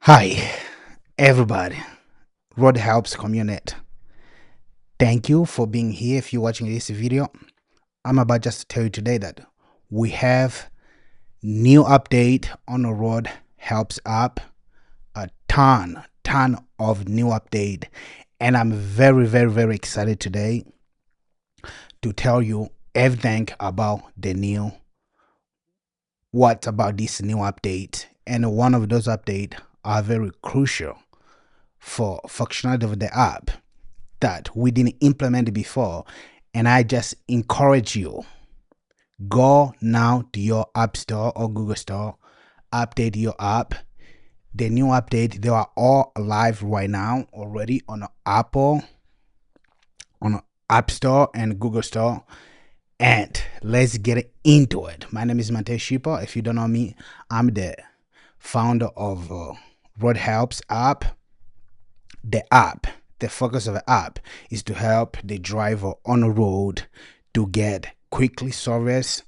Hi, everybody. RoadHelps community. Thank you for being here. If you're watching this video, I'm about just to tell you today that we have new update on the RoadHelps app. A ton of new update, and I'm very excited today to tell you everything about the new what about this new update. And one of those updates are very crucial for functionality of the app that we didn't implement before. And I just encourage you, go now to your app store or Google store, update your app. The new update, they are all live right now already on Apple, on App Store and Google Store. And let's get into it. My name is Mate Shipa. If you don't know me, I'm the founder of RoadHelps app. The focus of the app is to help the driver on the road to get quickly service.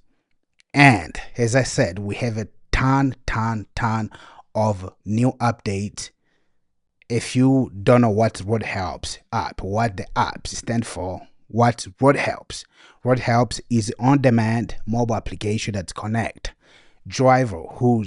And as I said, we have a ton of new updates. If you don't know what RoadHelps app, what the app stands for, what RoadHelps? RoadHelps is on-demand mobile application that connect driver who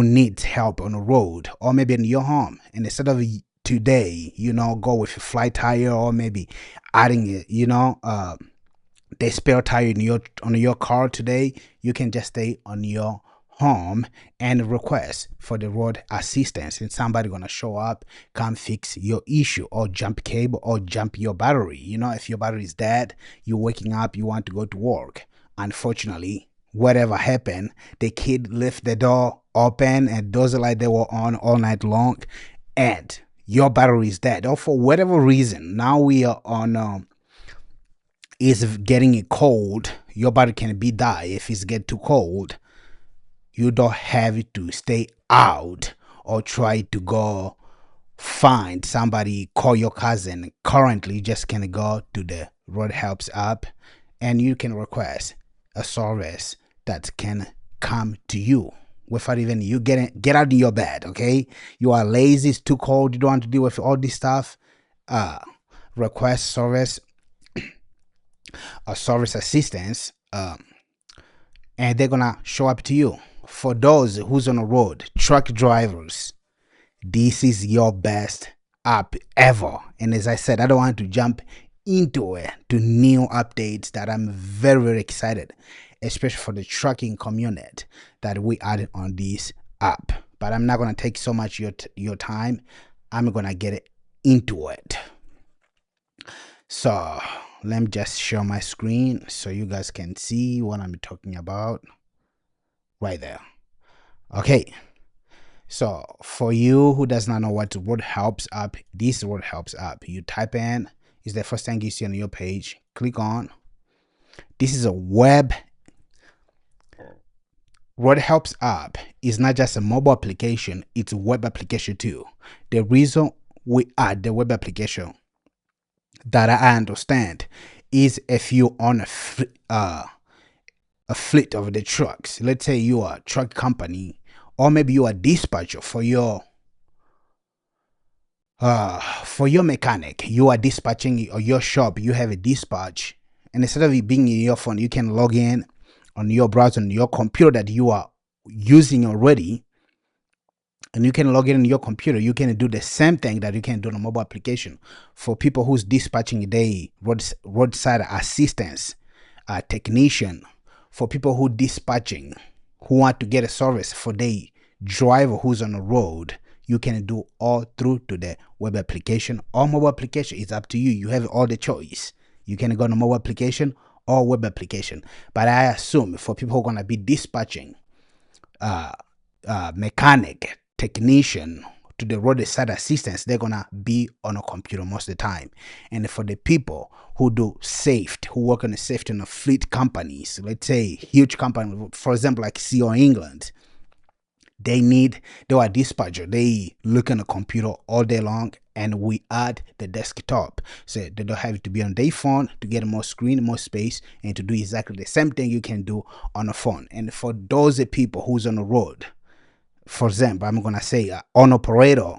needs help on the road or maybe in your home, and instead of today go with a flat tire or maybe adding the spare tire in your car today, you can just stay on your home and request for the road assistance, and somebody gonna show up, come fix your issue or jump cable or jump your battery. If your battery is dead, you're waking up, you want to go to work, unfortunately whatever happened, the kid left the door open and those lights they were on all night long, and your battery is dead, or for whatever reason now we are on is getting cold, your battery can be die. If it's get too cold, you don't have to stay out or try to go find somebody, call your cousin. Currently you just can go to the RoadHelps app and you can request a service that can come to you without even you get out of your bed. Okay, you are lazy, it's too cold, you don't want to deal with all this stuff, request service, a service assistance, and they're gonna show up to you. For those who's on the road, truck drivers, this is your best app ever. And as I said, I don't want to jump into it to new updates that I'm very excited, especially for the trucking community that we added on this app. But I'm not gonna take so much your time. I'm gonna get into it. So let me just share my screen so you guys can see what I'm talking about right there. Okay, so for you who does not know what RoadHelps app, this RoadHelps app, you type in, is the first thing you see on your page, click on. This is a web. RoadHelps app is not just a mobile application, it's a web application too. The reason we add the web application, that I understand, is if you own a fleet of the trucks. Let's say you are a truck company, or maybe you are a dispatcher for your mechanic. You are dispatching, or your shop, you have a dispatch, and instead of it being in your phone, you can log in on your browser, on your computer that you are using already, and you can log in on your computer. You can do the same thing that you can do on a mobile application. For people who's dispatching a roadside assistance technician, for people who dispatching, who want to get a service for the driver who's on the road, you can do all through to the web application or mobile application. It's up to you. You have all the choice. You can go to mobile application or web application. But I assume for people who are gonna be dispatching, mechanic, technician to the roadside assistance, they're gonna be on a computer most of the time. And for the people who do safety, who work on the safety in a fleet companies, let's say huge company, for example like CEO England, they are dispatcher, they look on a computer all day long, and we add the desktop so they don't have to be on their phone to get more screen, more space, and to do exactly the same thing you can do on a phone. And for those people who's on the road, for example, I'm gonna say on operator.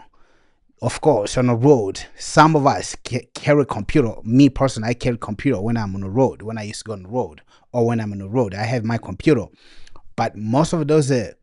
Of course, on the road, some of us carry computer. Me personally, I carry computer when I'm on the road. When I used to go on the road, or when I'm on the road, I have my computer. But most of those the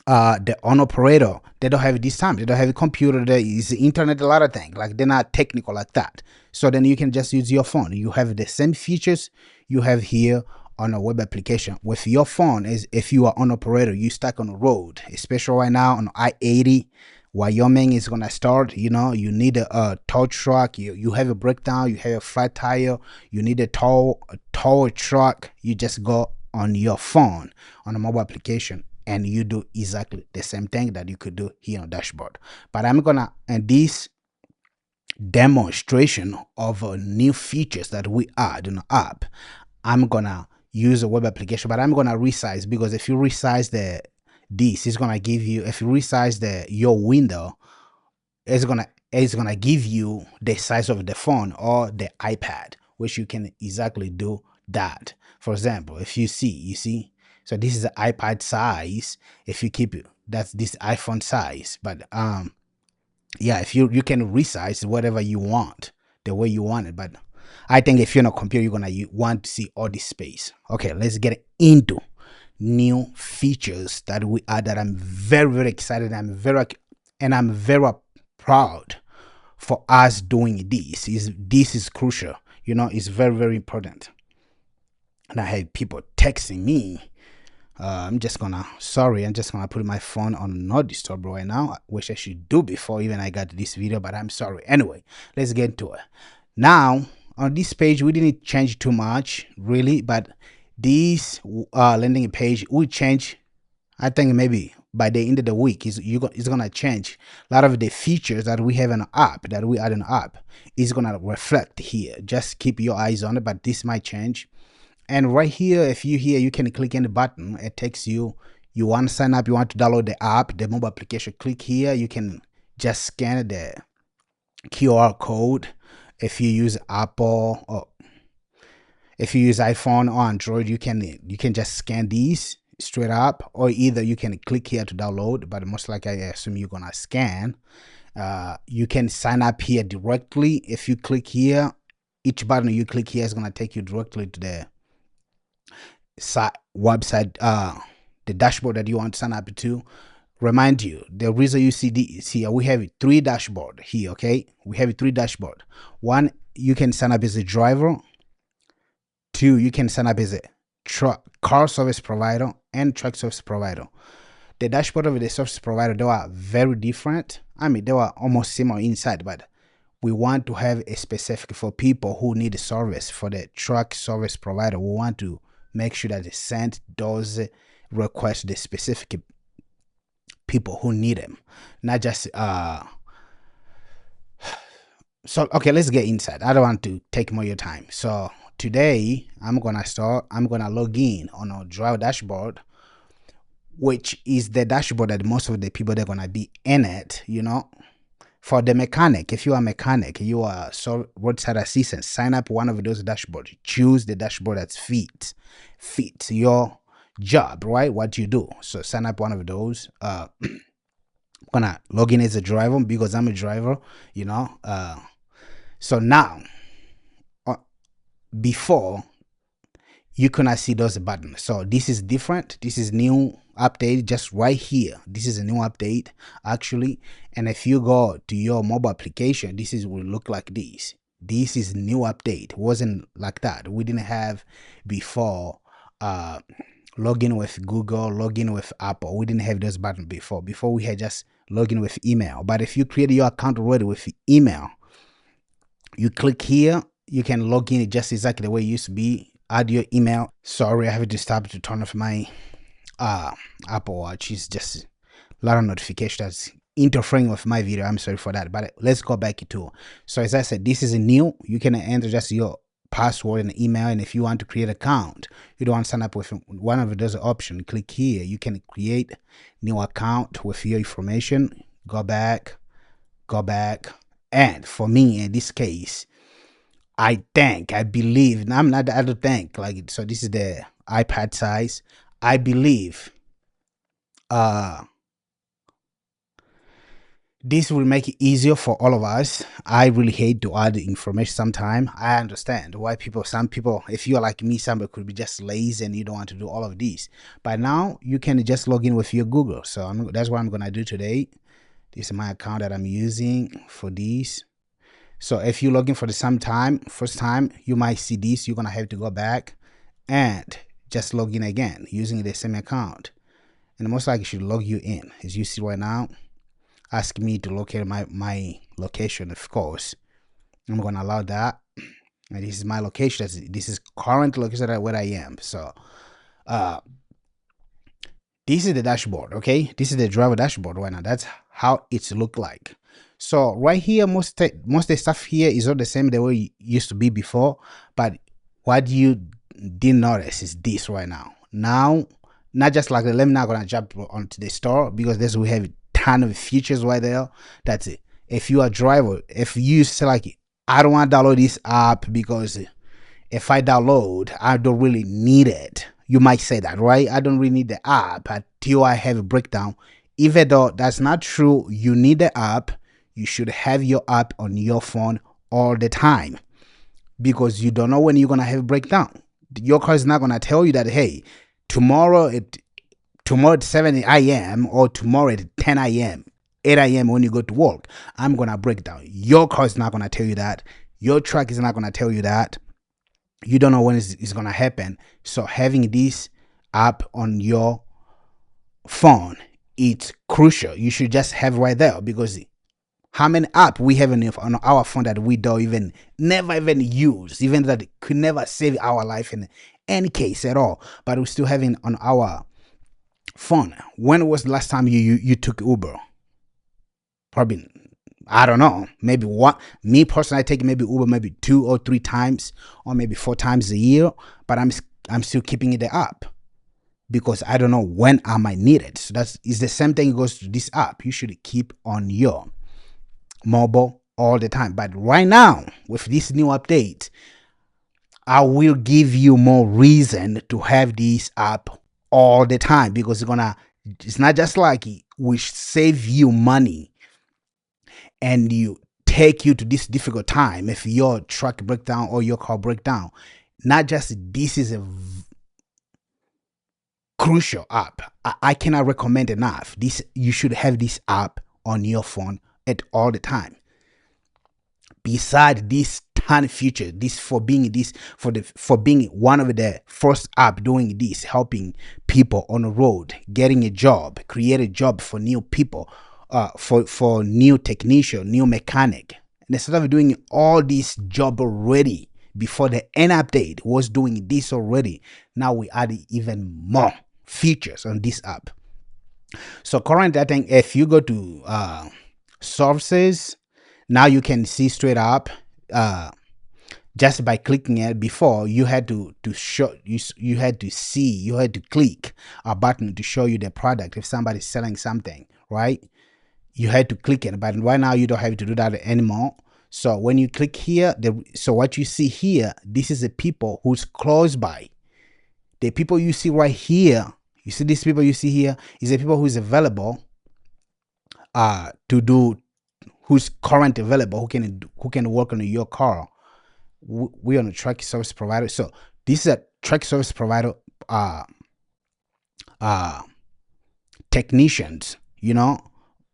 on operator, they don't have this time. They don't have a computer. There is internet, a lot of things. Like they're not technical like that. So then you can just use your phone. You have the same features you have here on a web application. With your phone, is if you are on operator, you stuck on the road, especially right now on I-80. Wyoming is gonna start. You know, you need a tow truck. You have a breakdown. You have a flat tire. You need a tow truck. You just go on your phone on a mobile application and you do exactly the same thing that you could do here on dashboard. But I'm gonna, and this demonstration of new features that we add in the app, I'm gonna use a web application, but I'm gonna resize, because if you resize this, it's gonna give you, if you resize your window, it's gonna give you the size of the phone or the iPad, which you can exactly do that. For example, if you see, so this is the iPad size. If you keep it, that's this iPhone size. But yeah, if you can resize whatever you want, the way you want it. But I think if you're on a computer, you're gonna want to see all this space. Okay, let's get into new features that we add that I'm very, very excited. I'm very proud for us doing this. This is crucial. You know, it's very, very important. And I had people texting me. I'm just gonna put my phone on not disturb right now, which I should do before even I got this video, but I'm sorry. Anyway, let's get into it. Now, on this page, we didn't change too much, really, but this landing page will change. I think maybe by the end of the week, it's gonna change. A lot of the features that we have in the app, that we add in the app, is gonna reflect here. Just keep your eyes on it, but this might change. And right here, if you here, you can click any button. It takes you want to sign up, you want to download the app, the mobile application. Click here. You can just scan the QR code. If you use Apple, or if you use iPhone or Android, you can just scan these straight up, or either you can click here to download, but most likely I assume you're gonna scan. You can sign up here directly. If you click here, each button you click here is gonna take you directly to the website, the dashboard that you want to sign up to. Remind you, the reason you see this here, we have 3 dashboard here. Okay, we have 3 dashboard. 1, you can sign up as a driver. 2, you can sign up as a car service provider and truck service provider. The dashboard of the service provider, they are very different. I mean, they were almost similar inside, but we want to have a specific for people who need a service. For the truck service provider, we want to make sure that the send those requests the specific people who need them, not just so okay, let's get inside. I don't want to take more of your time. So today I'm gonna log in on our drive dashboard, which is the dashboard that most of the people they're gonna be in it, you know. For the mechanic, if you are a mechanic, you are roadside assistant, sign up one of those dashboards. Choose the dashboard that fits your job, right? What you do. So sign up one of those. I'm gonna log in as a driver because I'm a driver, you know. So now, before, you cannot see those buttons. So this is different. This is new update, just right here. This is a new update actually. And if you go to your mobile application, this will look like this. This is new update. It wasn't like that. We didn't have before login with Google, login with Apple. We didn't have those buttons before. Before we had just login with email. But if you create your account already with email, you click here, you can log in just exactly the way it used to be. Add your email. Sorry, I have to stop to turn off my Apple Watch. It's just a lot of notifications interfering with my video. I'm sorry for that, but let's go back to. So as I said, this is new. You can enter just your password and email, and if you want to create an account, you don't want to sign up with one of those options, click here. You can create new account with your information. Go back, and for me in this case, I believe, I'm not, I don't think, like, so this is the iPad size. I believe This will make it easier for all of us. I really hate to add information sometime. I understand why some people, if you're like me, somebody could be just lazy and you don't want to do all of this. But now you can just log in with your Google. So that's what I'm going to do today. This is my account that I'm using for this. So if you log in for the first time, you might see this. You're going to have to go back and just log in again using the same account. And most likely should log you in. As you see right now, ask me to locate my location. Of course, I'm going to allow that. And this is my location. This is current location where I am. So this is the dashboard. Okay, this is the driver dashboard right now. That's how it's look like. So right here, most of the stuff here is all the same the way it used to be before. But what you didn't notice is this right now. Now, not just like let me not gonna jump onto the store because this we have a ton of features right there. That's it. If you are a driver, if you say like I don't want to download this app because if I download, I don't really need it. You might say that, right? I don't really need the app until I have a breakdown. Even though that's not true, you need the app. You should have your app on your phone all the time because you don't know when you're gonna have a breakdown. Your car is not gonna tell you that, hey, tomorrow at 7 a.m. or tomorrow at 10 a.m., 8 a.m. when you go to work, I'm gonna break down. Your car is not gonna tell you that. Your truck is not gonna tell you that. You don't know when it's gonna happen. So having this app on your phone, it's crucial. You should just have right there because how many apps we have on our phone that we don't never even use, even that could never save our life in any case at all, but we still have it on our phone. When was the last time you took Uber? Probably, I don't know, maybe what me personally I take maybe Uber maybe 2 or 3 times or maybe 4 times a year, but I'm still keeping it the app because I don't know when I might need it. So it's the same thing goes to this app. You should keep on your mobile all the time. But right now with this new update, I will give you more reason to have this app all the time because it's not just like we save you money and you take you to this difficult time if your truck break down or your car break down. Not just this is a crucial app. I cannot recommend enough. You should have this app on your phone at all the time. Beside this ton feature, for being one of the first app doing this, helping people on the road, getting a job, create a job for new people, for new technician, new mechanic. And instead of doing all this job already before the end update was doing this already, now we add even more features on this app. So currently, I think if you go to services, now you can see straight up just by clicking it. Before you had to click a button to show you the product if somebody's selling something, right? You had to click it, but right now you don't have to do that anymore. So when you click here, so what you see here, this is the people who's close by. The people you see right here, you see these people you see here is the people who's available to do, who's currently available, who can work on your car. We're on a truck service provider. So this is a truck service provider technicians,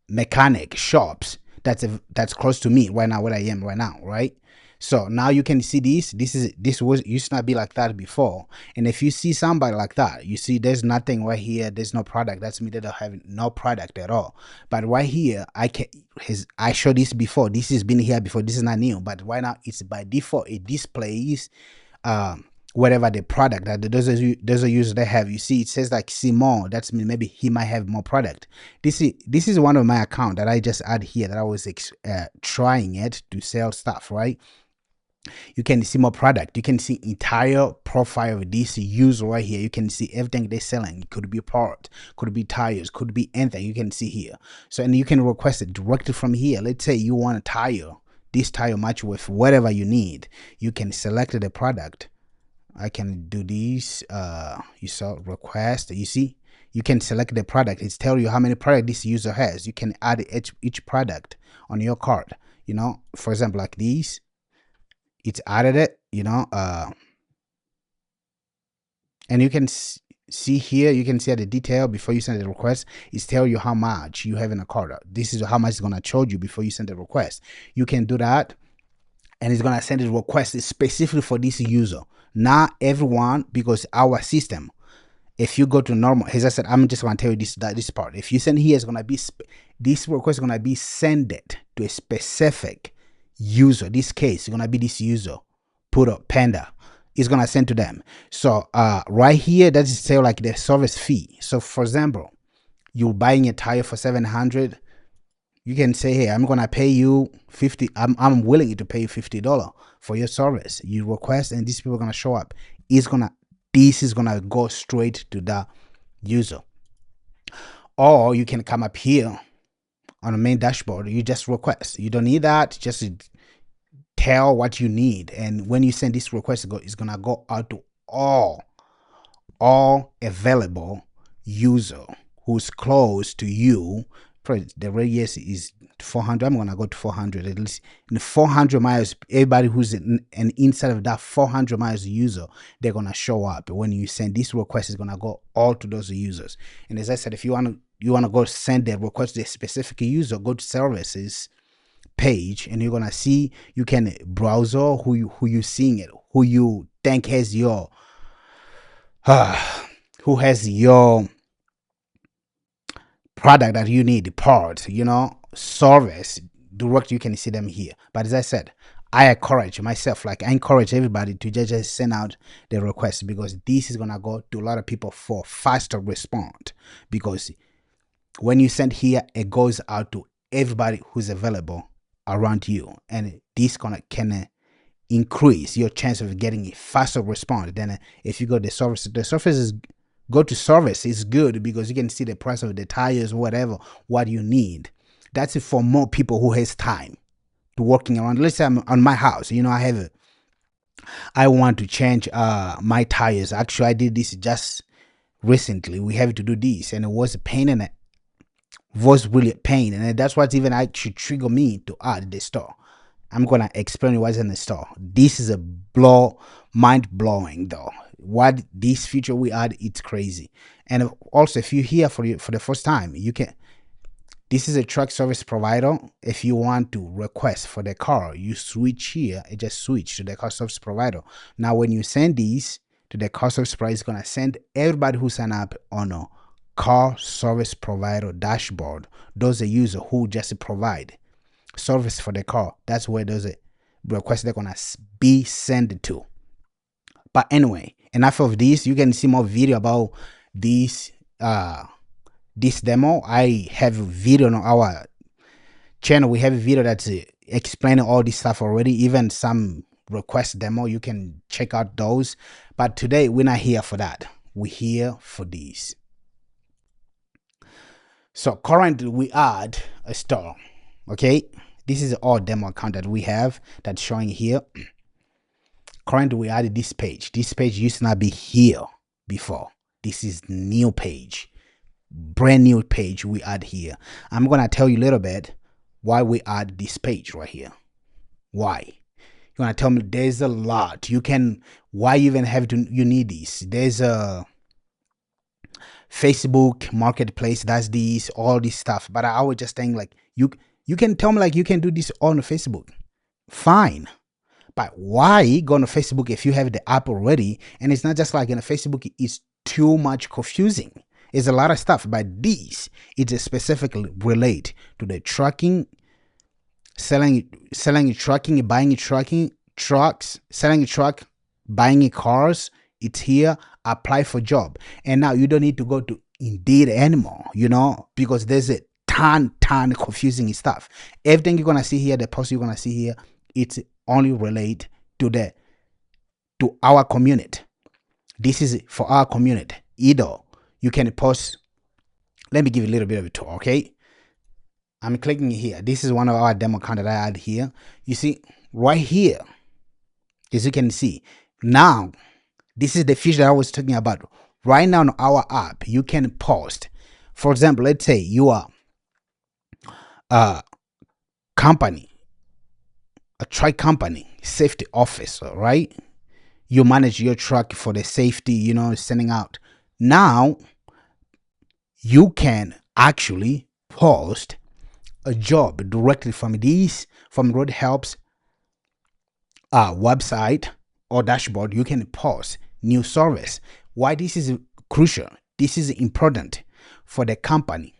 mechanic shops that's close to me right now where I am right now, right? So now you can see this used to not be like that before. And if you see somebody like that, you see there's nothing right here, there's no product. That's me that I have no product at all. But right here, I showed this before. This has been here before. This is not new, but right now it's by default it displays whatever the product that those users they have. You see it says like see more. That's mean maybe he might have more product. This is one of my account that I just add here that I was trying it to sell stuff, right? You can see more product. You can see entire profile of this user right here. You can see everything they're selling. It could be part, could be tires, could be anything. You can see here. So and you can request it directly from here. Let's say you want a tire. This tire match with whatever you need. You can select the product. I can do this. You saw request. You see, You can select the product. It's tell you how many product this user has. You can add each product on your card. For example, like these, it's added it. And you can see here, you can see the detail before you send the request. It's tell you how much you have in a card. This is how much it's gonna charge you before you send the request. You can do that, and it's gonna send a request specifically for this user. Not everyone, because our system, if you go to normal, as I said, I'm just gonna tell you this part. If you send here, it's gonna be this request is gonna be sent to a specific user. This case is gonna be this user, put up Panda. It's gonna send to them. So right here, that is say like the service fee. So for example, you're buying a tire for 700. You can say, hey, I'm gonna pay you 50. I'm willing to pay you $50 for your service. You request, and these people are gonna show up. This is gonna go straight to the user. Or you can come up here on the main dashboard. You just request. You don't need that. Just tell what you need, and when you send this request, it's gonna go out to all available user who's close to you. The radius is 400. I'm gonna go to 400. At least in 400 miles, everybody who's inside of that 400 miles user, they're gonna show up. When you send this request, it's gonna go all to those users. And as I said, if you wanna go send the request to a specific user, go to services page, and you're gonna see, you can browse who you seeing it, who you think has your who has your product that you need, parts, service direct. You can see them here. But as I said, I encourage myself, like I encourage everybody to just send out the request, because this is gonna go to a lot of people for faster response. Because when you send here, it goes out to everybody who's available around you, and this can increase your chance of getting a faster response than if you go to the service. Go to service is good, because you can see the price of the tires, whatever, what you need. That's it for more people who has time to working around. Let's say I'm on my house, I want to change my tires. Actually, I did this just recently. We have to do this, and it was a pain, and it was really a pain, and that's what even actually triggered me to add the store. I'm gonna explain what's in the store. This is mind blowing though. What this feature we add, it's crazy. And also, if you're here for the first time, you can. This is a truck service provider. If you want to request for the car, you switch here. It just switch to the car service provider. Now, when you send these to the car service provider, it's gonna send everybody who sign up on a car service provider dashboard. Those are users who just provide service for the car. That's where those requests they're gonna be sent to. But anyway, enough of this. You can see more video about this demo. I have a video on our channel. We have a video that's explaining all this stuff already, even some request demo. You can check out those. But today we're not here for that. We're here for this. So currently we add a store. Okay, this is all demo account that we have that's showing here. Currently we added this page. This page used to not be here before. This is new page, brand new page we add here. I'm gonna tell you a little bit why we add this page right here. Why? You're gonna tell me there's a lot. Why you even have to, you need this. There's a Facebook marketplace, that's these, all this stuff. But I was just saying, like, you can tell me like you can do this on Facebook. Fine. But why go on Facebook if you have the app already? And it's not just like in a Facebook, it's too much confusing. It's a lot of stuff. But this, it's specifically relate to the trucking, selling trucking, buying trucks, selling a truck, buying cars. It's here. Apply for job. And now you don't need to go to Indeed anymore, because there's a ton confusing stuff. Everything you're gonna see here, the post you're gonna see here, it's only relate to our community. This is for our community. Either you can post. Let me give you a little bit of a tour. Okay, I'm clicking here. This is one of our demo account that I add here. You see right here, as you can see now, this is the feature that I was talking about. Right now on our app, you can post. For example, let's say you are a company, a truck company, safety officer, right? You manage your truck for the safety, sending out. Now you can actually post a job directly from RoadHelps website or dashboard. You can post new service. Why this is crucial? This is important for the company,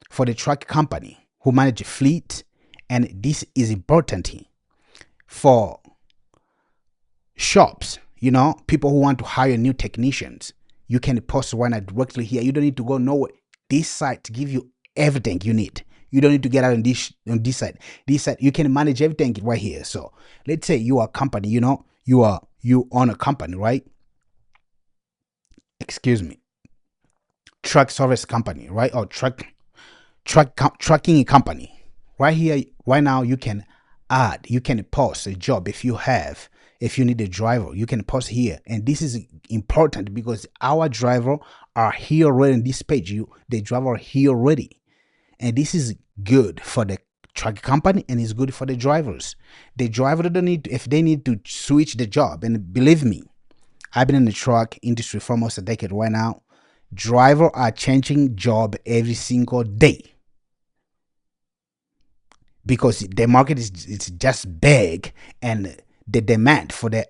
for the truck company who manage a fleet, and this is important for shops, people who want to hire new technicians. You can post one directly here. You don't need to go nowhere. This site give you everything you need. You don't need to get out on this side. This side, you can manage everything right here. So let's say you are a company, you own a company, right? Excuse me. Truck service company, right? Or trucking company. Right here, right now, you can post a job. If you need a driver, you can post here. And this is important because our driver are here already on this page. The driver are here already. And this is good for the truck company, and it's good for the drivers. The driver don't need if they need to switch the job. And believe me, I've been in the truck industry for almost a decade right now. Drivers are changing job every single day because the market is it's just big, and the demand for the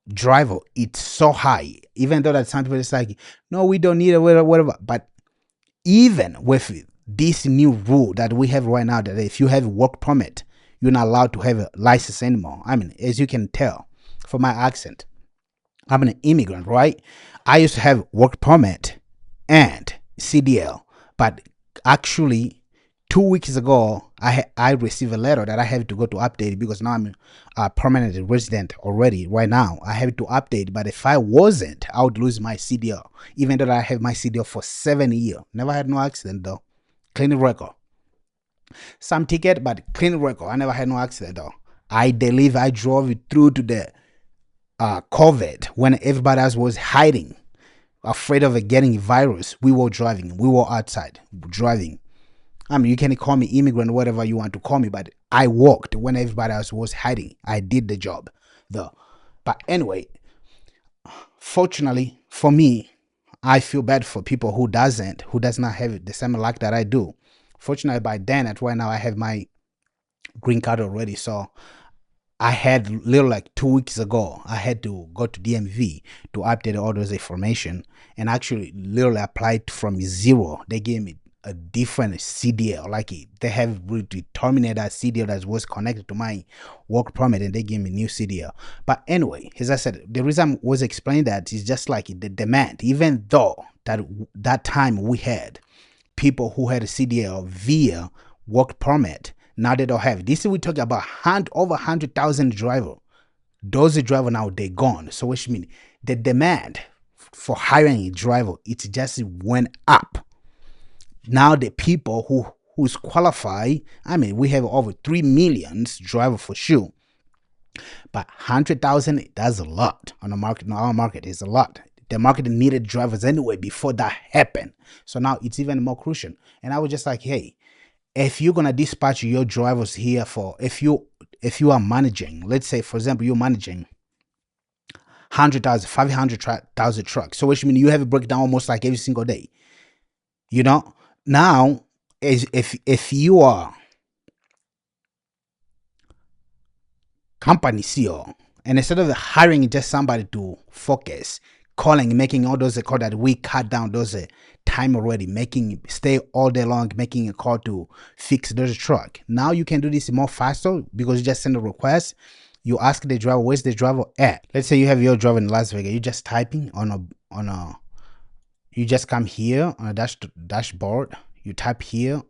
driver it's so high. Even though that some people is like, no, we don't need it, whatever. But even with this new rule that we have right now, that if you have work permit, you're not allowed to have a license anymore. I mean, as you can tell from my accent, I'm an immigrant, right? I used to have work permit and CDL, but actually 2 weeks ago, I received a letter that I have to go to update because now I'm a permanent resident already. Right now, I have to update. But if I wasn't, I would lose my CDL. Even though I have my CDL for 7 years, never had no accident though, clean record. Some ticket, but clean record. I never had no accident though. I drove it through to the COVID when everybody else was hiding, afraid of getting a virus. We were driving. We were outside driving. I mean, you can call me immigrant, whatever you want to call me, but I walked when everybody else was hiding. I did the job, though. But anyway, fortunately for me, I feel bad for people who does not have the same luck that I do. Fortunately, by then, at right now, I have my green card already. So I had little like 2 weeks ago, I had to go to DMV to update all those information, and actually literally applied from zero. They gave me a different CDL, like they have terminated that CDL that was connected to my work permit, and they gave me new CDL. But anyway, as I said, the reason I was explaining that is just like the demand. Even though that time we had people who had a CDL via work permit, now they don't have. This is we talking about over 100,000 driver. Those driver now they gone. So which means the demand for hiring a driver, it just went up. Now the people who's qualified, I mean, we have over 3 million driver for sure. But 100,000, that's a lot on the market. No, our market is a lot. The market needed drivers anyway before that happened. So now it's even more crucial. And I was just like, hey, if you're gonna dispatch your drivers here for if you are managing, let's say for example, you're managing 100,000, 500,000 trucks. So which means you have a breakdown almost like every single day. Now, if you are company CEO, and instead of hiring just somebody to focus, calling, making all those calls, that we cut down those time already, stay all day long, making a call to fix those truck. Now you can do this more faster because you just send a request. You ask the driver, where's the driver at? Let's say you have your driver in Las Vegas. You just typing you just come here on a dashboard. You type here,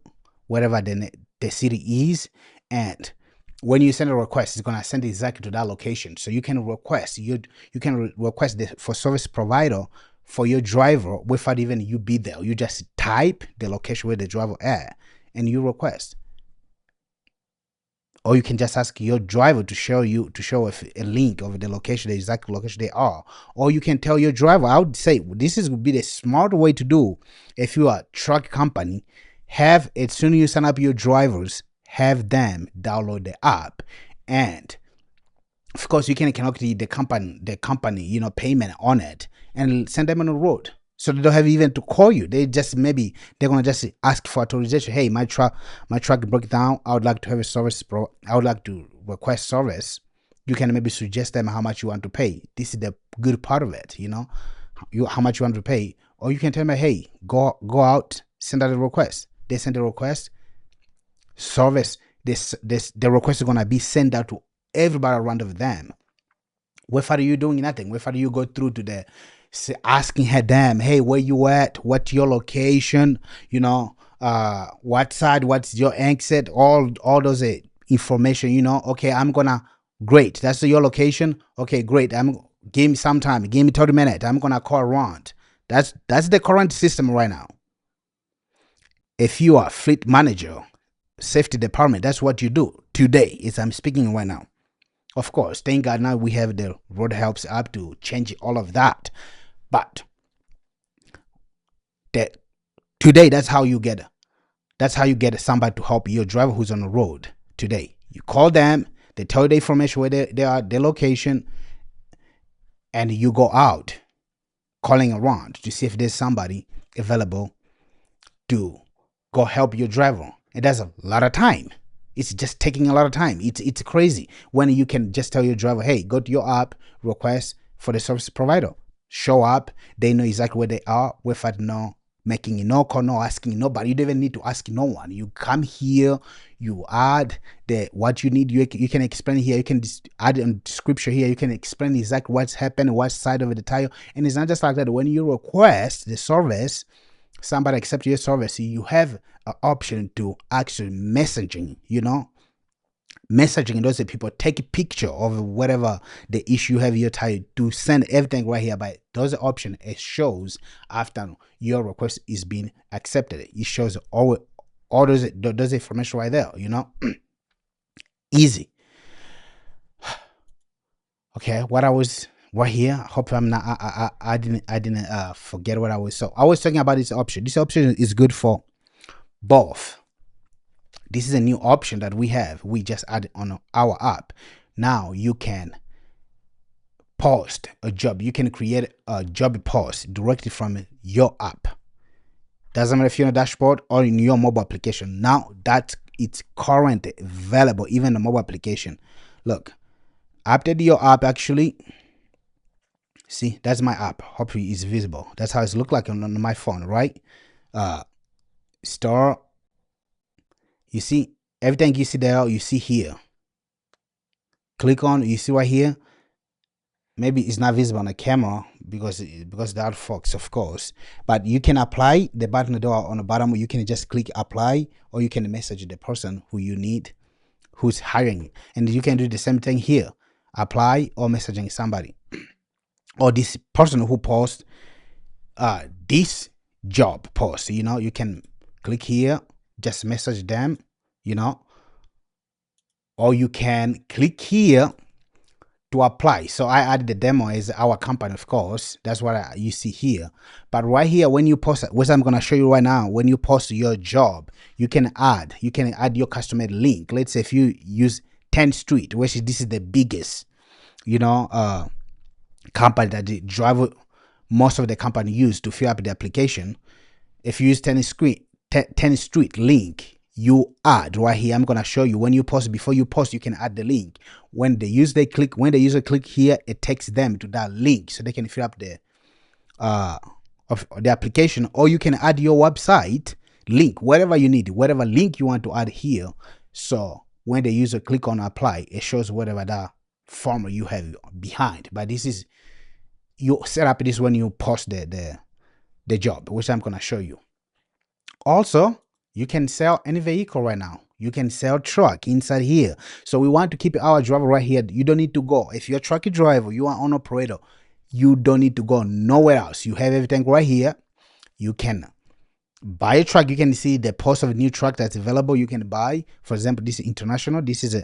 wherever the city is, and when you send a request, it's gonna send exactly to that location. So you can request request for service provider for your driver without even you be there. You just type the location where the driver at, and you request. or you can just ask your driver to show a link of the location, the exact location they are. Or you can tell your driver. I would say this would be the smart way to do. If you are a truck company, have, as soon as you sign up your drivers, have them download the app, and of course you can connect the company payment on it, and send them on the road. So they don't have even to call you. They just, maybe they're gonna just ask for authorization. Hey, my truck broke down. I would like to have a service I would like to request service. You can maybe suggest them how much you want to pay. This is the good part of it, how much you want to pay. Or you can tell me, hey, go out, send out a request. They send a request, service. The request is gonna be sent out to everybody around of them. Without you doing nothing, without you go through to the asking her them, hey, where you at, what's your location, what side, what's your exit, all those information. Okay, great, that's your location. Okay, great, give me some time, give me 30 minutes, I'm gonna call around. That's the current system right now. If you are fleet manager, safety department, that's what you do today, is I'm speaking right now. Of course, thank God now we have the RoadHelps app to change all of that. But today, that's how you get somebody to help your driver who's on the road today. You call them, they tell you the information where they are, their location, and you go out calling around to see if there's somebody available to go help your driver. And that's a lot of time. It's just taking a lot of time. It's crazy when you can just tell your driver, hey, go to your app, request for the service provider, show up. They know exactly where they are without making no call, no asking nobody. You don't even need to ask no one. You come here, you add what you need. You can explain here. You can add a description here. You can explain exactly what's happened, what side of the tire. And it's not just like that. When you request the service, somebody accept your service, you have an option to actually messaging those people, take a picture of whatever the issue you have your tire, to send everything right here. But those option, it shows after your request is being accepted. It shows all those information right there. Easy. Okay, what I was right here. Hope I'm not. I didn't forget what I was. So I was talking about this option. This option is good for both. This is a new option that we have. We just added on our app. Now you can post a job. You can create a job post directly from your app. Doesn't matter if you're on a dashboard or in your mobile application. Now that it's currently available, even the mobile application. Look, update your app actually. See, that's my app. Hopefully it's visible. That's how it's look like on my phone, right? Store. You see everything you see there, you see here. Click on, you see right here. Maybe it's not visible on the camera because the out fox, of course. But you can apply the button there on the bottom. You can just click apply, or you can message the person who you need, who's hiring, and you can do the same thing here. Apply or messaging somebody, or this person who posts this job post. You can click here, just message them, or you can click here to apply. So I added the demo as our company, of course. That's what you see here. But right here, when you post, which I'm gonna show you right now, when you post your job, you can add your customer link. Let's say if you use 10th Street, which this is the biggest, company that the driver, most of the company use to fill up the application. If you use 10th Street link, you add right here. I'm gonna show you when you post. Before you post, you can add the link. When the user click here, it takes them to that link so they can fill up the of the application. Or you can add your website link, whatever you need, whatever link you want to add here. So when the user click on apply, it shows whatever that form you have behind. But this is, you set up this when you post the job, which I'm gonna show you. Also, you can sell any vehicle right now. You can sell truck inside here. So we want to keep our driver right here. You don't need to go. If you're a truck driver, you are on operator, you don't need to go nowhere else. You have everything right here. You can buy a truck. You can see the post of a new truck that's available. You can buy, for example, this is international. This is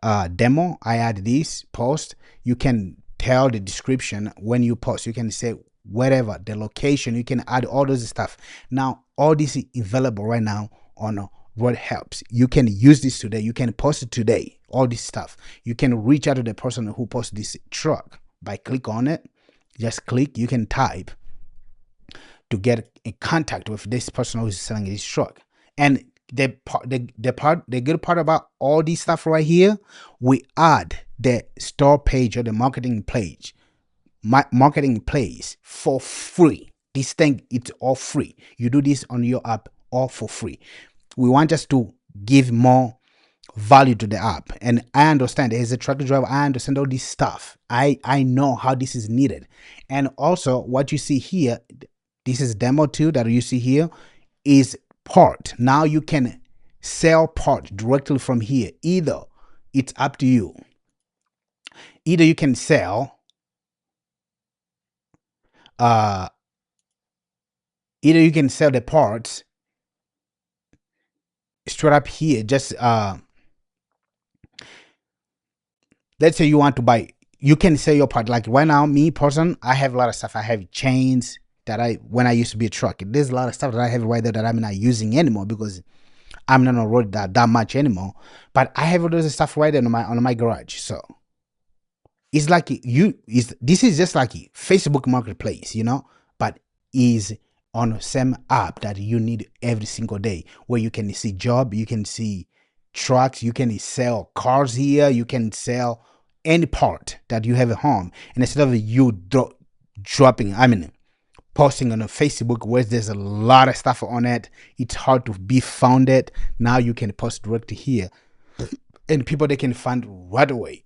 a demo. I add this post. You can tell the description when you post. You can say whatever the location. You can add all those stuff. Now all this is available right now on RoadHelps. You can use this today. You can post it today. All this stuff. You can reach out to the person who posted this truck by click on it. Just click. You can type to get in contact with this person who's selling this truck. And the good part about all this stuff right here, we add the store page or the marketing page, marketing place for free. This thing, it's all free. You do this on your app all for free. We want us to give more value to the app, and I understand as a truck driver, I understand all this stuff. I know how this is needed. And also what you see here, this is demo 2 that you see here, is part. Now you can sell part directly from here. Either it's up to you. Either you can sell either you can sell the parts straight up here. Just let's say you want to buy, you can sell your part. Like right now, me person, I have a lot of stuff. I have chains that when I used to be a truck, there's a lot of stuff that I have right there that I'm not using anymore because I'm not on the road that much anymore. But I have all those stuff right there on my garage. So it's like this is just like a Facebook marketplace, but is on the same app that you need every single day, where you can see job, you can see trucks, you can sell cars here, you can sell any part that you have at home. And instead of you posting on a Facebook where there's a lot of stuff on it, it's hard to be founded. Now you can post directly here, and people, they can find right away.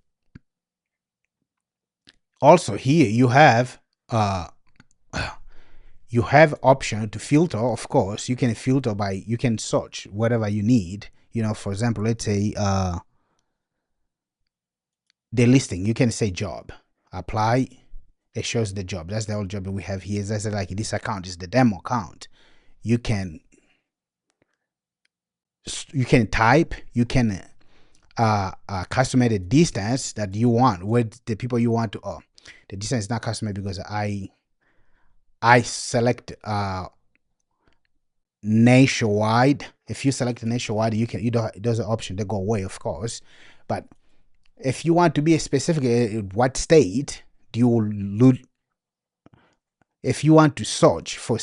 Also here you have option to filter. Of course, you can filter by, you can search whatever you need. For example, let's say the listing, you can say job, apply. It shows the job. That's the old job that we have here. That's like this account is the demo account. You can type, you can customize the distance that you want, where the people you want to. The distance is not customized because I select nationwide. If you select nationwide, there's an option that go away, of course. But if you want to be a specific what state do you if you want to search for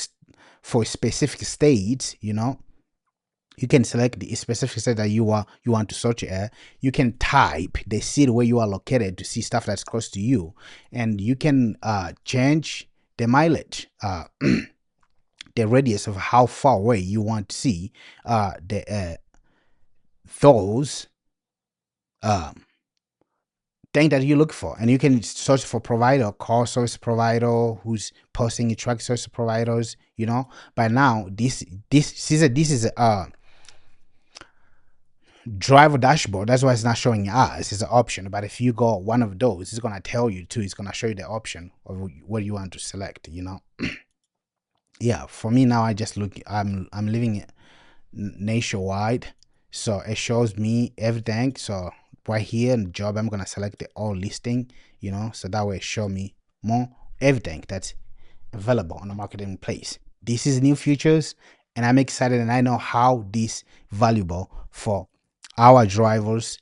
specific states, you can select the specific state that you want to search at. You can type the city where you are located to see stuff that's close to you, and you can change the mileage, the radius of how far away you want to see those thing that you look for. And you can search for provider, car service provider who's posting truck service providers. By now this is a driver dashboard. That's why it's not showing us. It's an option. But if you go one of those, it's gonna tell you too. It's gonna show you the option of what you want to select. Yeah, for me now, I just look. I'm living nationwide, so it shows me everything. So right here in the job, I'm gonna select the all listing. So that way it show me more everything that's available on the marketing place. This is new features, and I'm excited, and I know how this valuable for our drivers,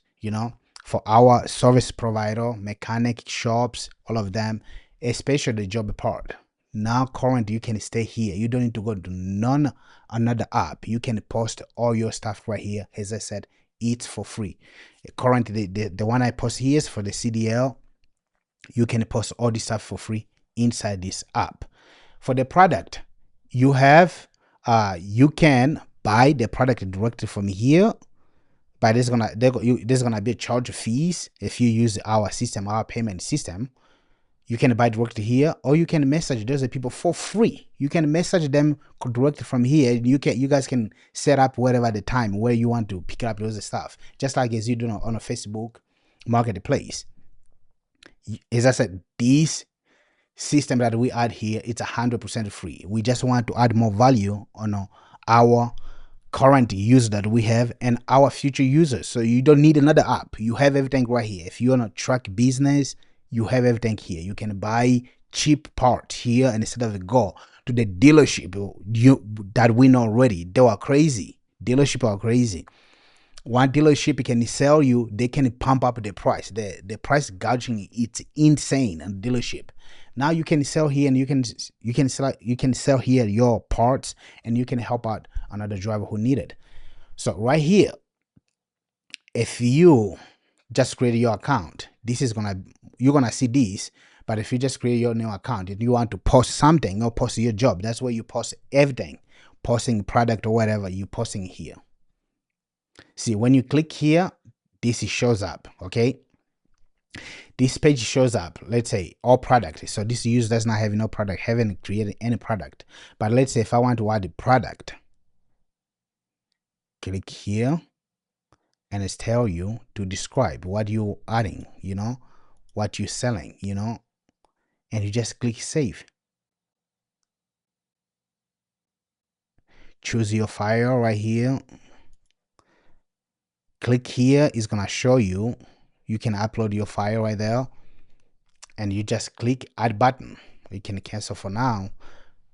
for our service provider, mechanic shops, all of them, especially the job part. Now currently you can stay here. You don't need to go to another app. You can post all your stuff right here. As I said, it's for free. Currently the one I post here is for the CDL. You can post all this stuff for free inside this app. For the product, you have you can buy the product directly from here, but there's gonna be charge fees if you use our system, our payment system. You can buy directly here, or you can message those people for free. You can message them directly from here. You guys can set up whatever the time where you want to pick up those stuff, just like as you do on a Facebook marketplace. As I said, this system that we add here, it's 100% free. We just want to add more value on our current user that we have and our future users. So you don't need another app. You have everything right here. If you're on a truck business, you have everything here. You can buy cheap parts here, and instead of go to the dealership that we know already. They are crazy. Dealership are crazy. One dealership can sell you, they can pump up the price. The price gouging, it's insane on dealership. Now you can sell here, and you can sell here your parts, and you can help out another driver who need it. So right here, if you just create your account, this is you're gonna see this. But if you just create your new account and you want to post something or post your job, that's where you post everything, posting product or whatever you posting here. See, when you click here, this shows up. Okay, this page shows up. Let's say all product. So this user does not have no product, haven't created any product. But let's say if I want to add a product, click here, and it's tell you to describe what you're adding, what you're selling, and you just click save. Choose your file right here. Click here, it's gonna show you. You can upload your file right there, and you just click add button. You can cancel for now.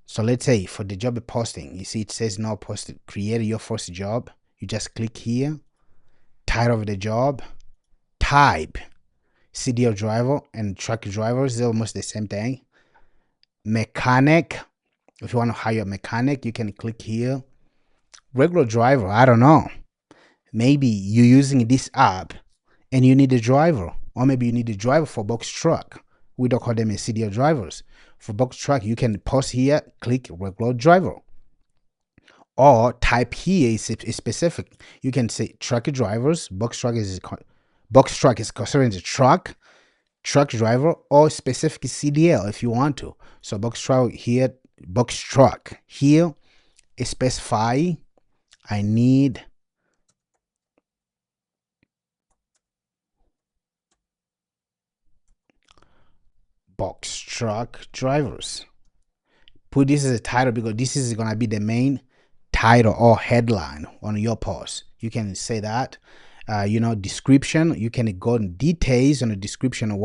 So let's say for the job posting, you see it says no posted, create your first job. You just click here, title of the job, type CDL driver and truck drivers, they're almost the same thing. Mechanic, if you want to hire a mechanic, you can click here. Regular driver, I don't know. Maybe you're using this app and you need a driver, or maybe you need a driver for box truck. We don't call them a CDL drivers. For box truck, you can post here, click regular driver, or type here is specific. You can say truck drivers. Box truck is considered a truck driver, or specific CDL if you want to. So box truck here, specify I need box truck drivers. Put this as a title because this is gonna be the main title or headline on your post. You can say that. Description, you can go in details on the description of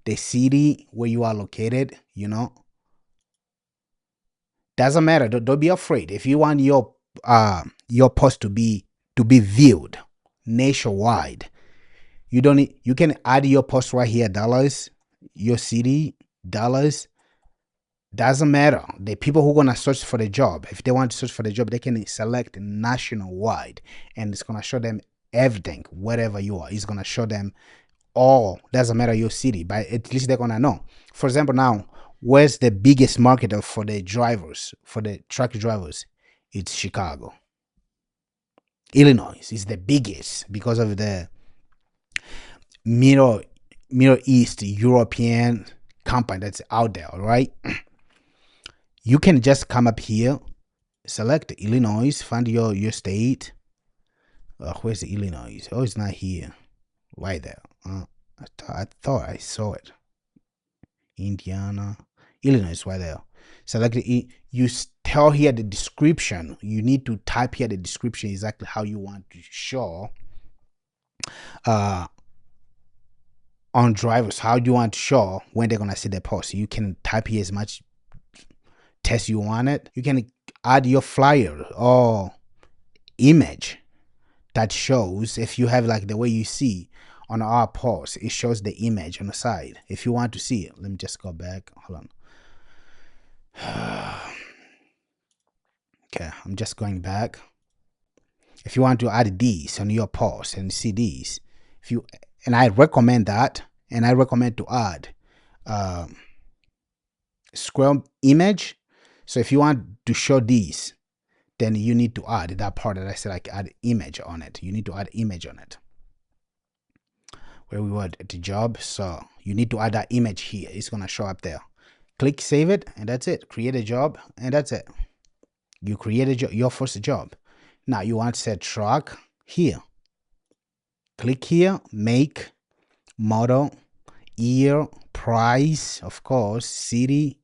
the city where you are located. Doesn't matter. Don't be afraid. If you want your post to be viewed nationwide, you can add your post right here, dollars, your city, dollars. Doesn't matter. The people who are gonna search for the job, if they want to search for the job, they can select nationwide, and it's gonna show them everything. Wherever you are, it's gonna show them all. Doesn't matter your city, but at least they're gonna know. For example, now, where's the biggest market for the drivers, for the truck drivers? It's Chicago. Illinois is the biggest because of the Middle East European company that's out there, right? You can just come up here, select Illinois, find your state. Where's the Illinois? Oh, it's not here. Right there. I thought I saw it. Indiana, Illinois, right there. Select it. You tell here the description. You need to type here the description exactly how you want to show on drivers. How do you want to show when they're gonna see the post? You can type here as much text you want it. You can add your flyer or image that shows, if you have like the way you see on our post, it shows the image on the side. If you want to see it, let me just go back. Hold on. Okay, I'm just going back. If you want to add these on your post and see these, and I recommend that, and I recommend to add square image. So if you want to show these, then you need to add that part that I said, like add image on it. You need to add image on it. Where we were at the job, so you need to add that image here. It's gonna show up there. Click save it, and that's it. Create a job, and that's it. You created your first job. Now you want to set truck here. Click here, make, model, year, price, of course, city,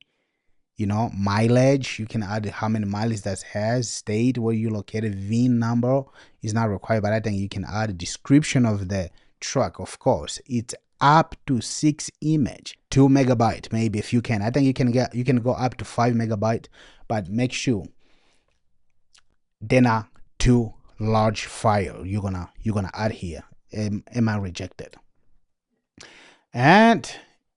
mileage. You can add how many miles that has, state where you located, VIN number is not required, but I think you can add a description of the truck. Of course, it's up to 6 image, 2 megabyte maybe, if you can. I think you can go up to 5 megabyte, but make sure they're not too large file you're gonna add here. Am I rejected? And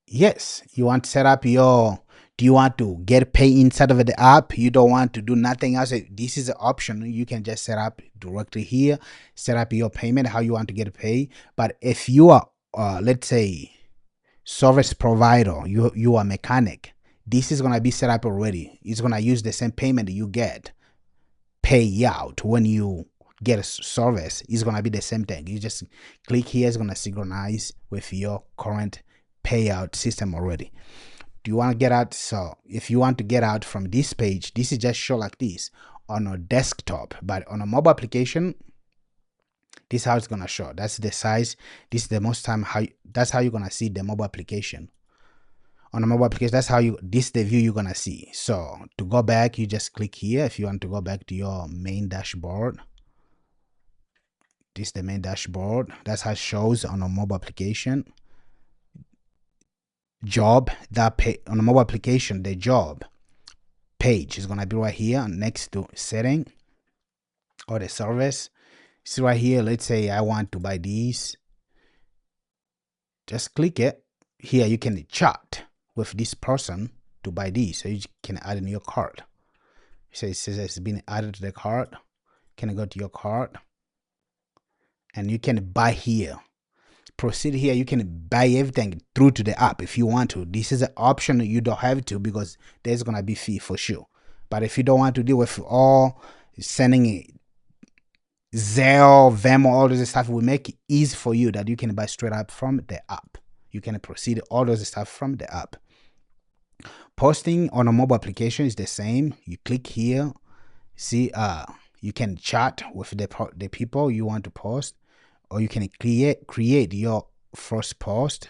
yes, you want to set up your, do you want to get pay inside of the app? You don't want to do nothing else? This is an option. You can just set up directly here, set up your payment, how you want to get paid. But if you are, let's say, service provider, you are mechanic, this is going to be set up already. It's going to use the same payment you get pay out when you get a service. Is going to be the same thing. You just click here, it's going to synchronize with your current payout system already. Do you want to get out? So if you want to get out from this page, this is just show like this on a desktop, but on a mobile application, this is how it's going to show. That's the size. This is the most time that's how you're going to see the mobile application. On a mobile application, that's how this is the view you're gonna see. So to go back, you just click here. If you want to go back to your main dashboard, this is the main dashboard. That's how it shows on a mobile application. Job, that pay on a mobile application, the job page is gonna be right here next to setting or the service. See right here, let's say I want to buy these. Just click it. Here you can chat with this person to buy these, so you can add in your cart. So it says it's been added to the cart. Can go to your cart and you can buy here. Proceed here. You can buy everything through to the app if you want to. This is an option. You don't have to, because there's gonna be fee for sure. But if you don't want to deal with all sending Zelle, Venmo, all this stuff, we make it easy for you that you can buy straight up from the app. You can proceed all those stuff from the app. Posting on a mobile application is the same. You click here, see, you can chat with the people you want to post, or you can create your first post.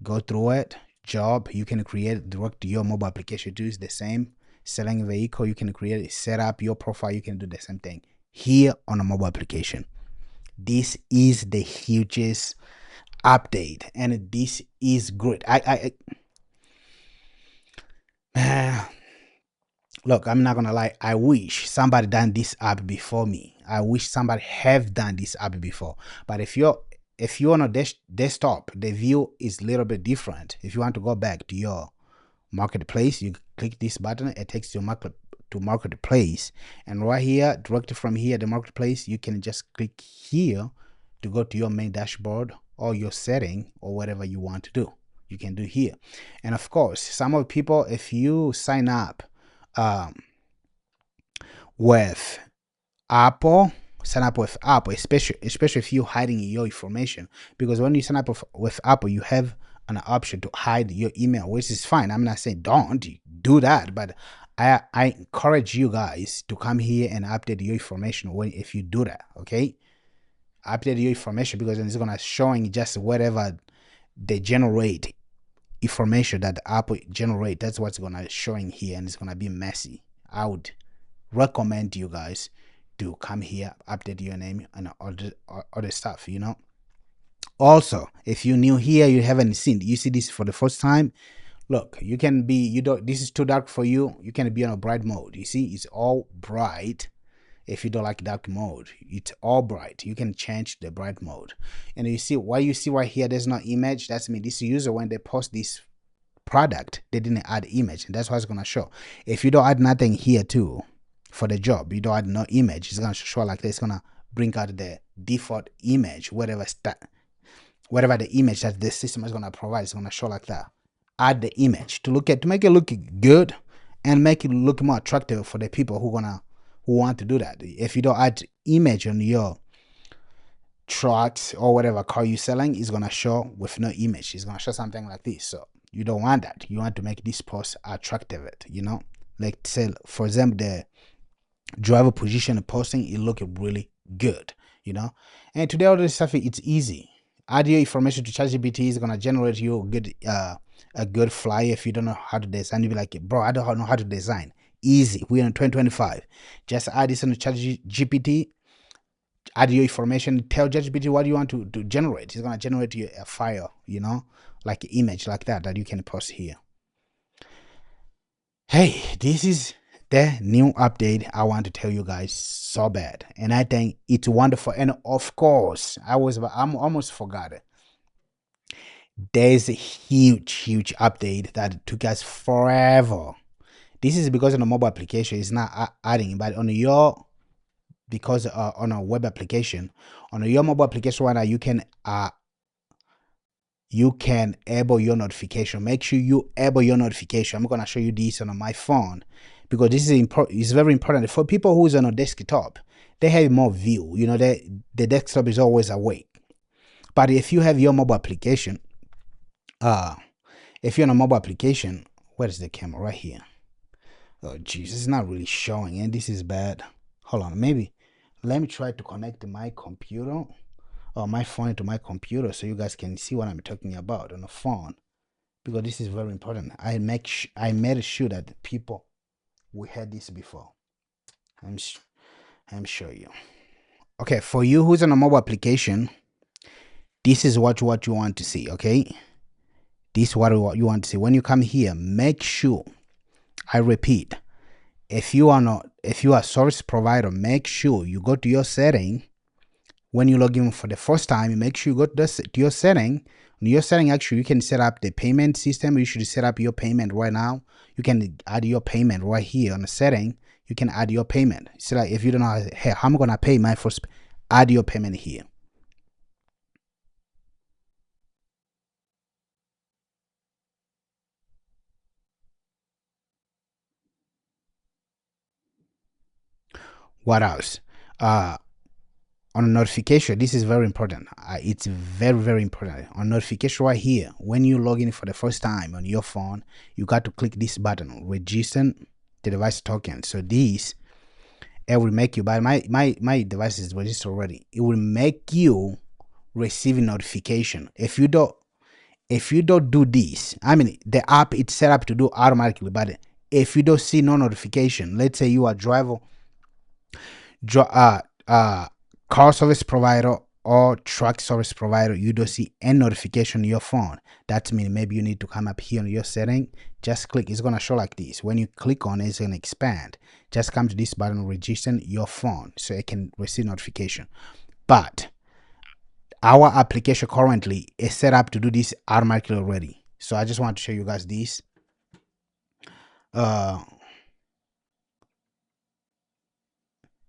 Go through it. Job, you can create direct to your mobile application too. Is the same. Selling a vehicle, you can create, set up your profile. You can do the same thing here on a mobile application. This is the hugest update, and this is great. Look, I'm not gonna lie, I wish somebody done this app before me. I wish somebody have done this app before. But if you're on a desktop, the view is a little bit different. If you want to go back to your marketplace, you click this button, it takes you to marketplace, and right here, directly from here, the marketplace, you can just click here to go to your main dashboard or your setting or whatever you want to do. You can do here. And of course, some of people, if you sign up with Apple, especially if you're hiding your information, because when you sign up with Apple, you have an option to hide your email, which is fine. I'm not saying don't do that, but I encourage you guys to come here and update your information if you do that. Okay, update your information, because it's gonna showing just whatever they generate information that the Apple generate. That's what's gonna showing here, and it's gonna be messy. I would recommend you guys to come here, update your name and other stuff. Also, if you're new here, you haven't seen, you see this for the first time, look, you can be, this is too dark for you, you can be on a bright mode. You see, it's all bright. If you don't like dark mode, it's all bright. You can change the bright mode. And you see why you see right here, there's no image. That's me. This user, when they post this product, they didn't add image, and that's what it's gonna show. If you don't add nothing here too, for the job, you don't add no image, it's gonna show like this. It's gonna bring out the default image, whatever the image that the system is gonna provide. It's gonna show like that. Add the image to make it look good and make it look more attractive for the people who want to do that. If you don't add image on your trucks or whatever car you're selling, it's gonna show with no image. It's gonna show something like this. So you don't want that. You want to make this post attractive. Like say, for example, the driver position posting, it look really good. And today all this stuff, it's easy. add your information to ChatGPT. Is gonna generate you a good flyer. If you don't know how to design, you be like, bro, I don't know how to design. Easy. We're in 2025. Just add this into ChatGPT. Add your information. Tell ChatGPT what you want to generate. It's gonna generate you a file, like an image like that you can post here. Hey, this is the new update I want to tell you guys so bad, and I think it's wonderful. And of course, I'm almost forgot it. There's a huge update that took us forever. This is because on a mobile application it's not adding, but on your because on a web application, on your mobile application right now, you can enable your notification. Make sure you enable your notification. I'm gonna show you this on my phone because this is important. It's very important for people who's on a desktop. They have more view. The desktop is always awake. But if you have your mobile application, if you're on a mobile application, where is the camera? Right here. Oh jeez, it's not really showing, and this is bad. Hold on, maybe let me try to connect my computer or my phone to my computer so you guys can see what I'm talking about on the phone, because this is very important. I made sure that people we had this before. I'm sure you. Okay, for you who's on a mobile application, this is what you want to see. Okay, this is what you want to see when you come here. Make sure, I repeat, if you are a service provider, make sure you go to your setting. When you log in for the first time, make sure you go to your setting. In your setting, actually, you can set up the payment system. You should set up your payment right now. You can add your payment right here on the setting. You can add your payment. So like if you don't know, hey, how am I gonna pay my first? Add your payment here. What else? On notification, this is very important. It's very important. On notification right here, when you log in for the first time on your phone, you got to click this button, register the device token. So this, it will make you, but my device is registered already. It will make you receive notification. If you don't do this, I mean the app it's set up to do automatically, but if you don't see no notification, let's say you are car service provider or truck service provider, you don't see any notification on your phone, that means maybe you need to come up here on your setting. Just click, it's gonna show like this. When you click on it, it's gonna expand. Just come to this button, register your phone so it can receive notification. But our application currently is set up to do this automatically already. So I just want to show you guys this.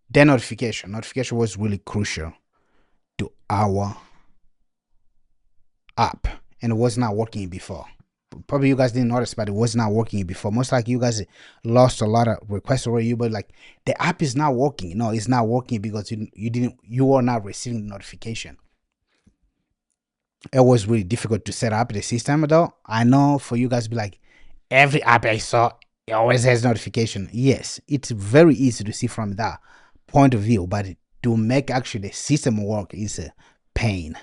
The notification was really crucial to our app, and it was not working before. Probably you guys didn't notice, but it was not working before. Most likely you guys lost a lot of requests already, but like the app is not working. No, it's not working because you are not receiving notification. It was really difficult to set up the system though. I know for you guys be like, every app I saw, it always has notification. Yes, it's very easy to see from that point of view, but to make actually the system work is a pain.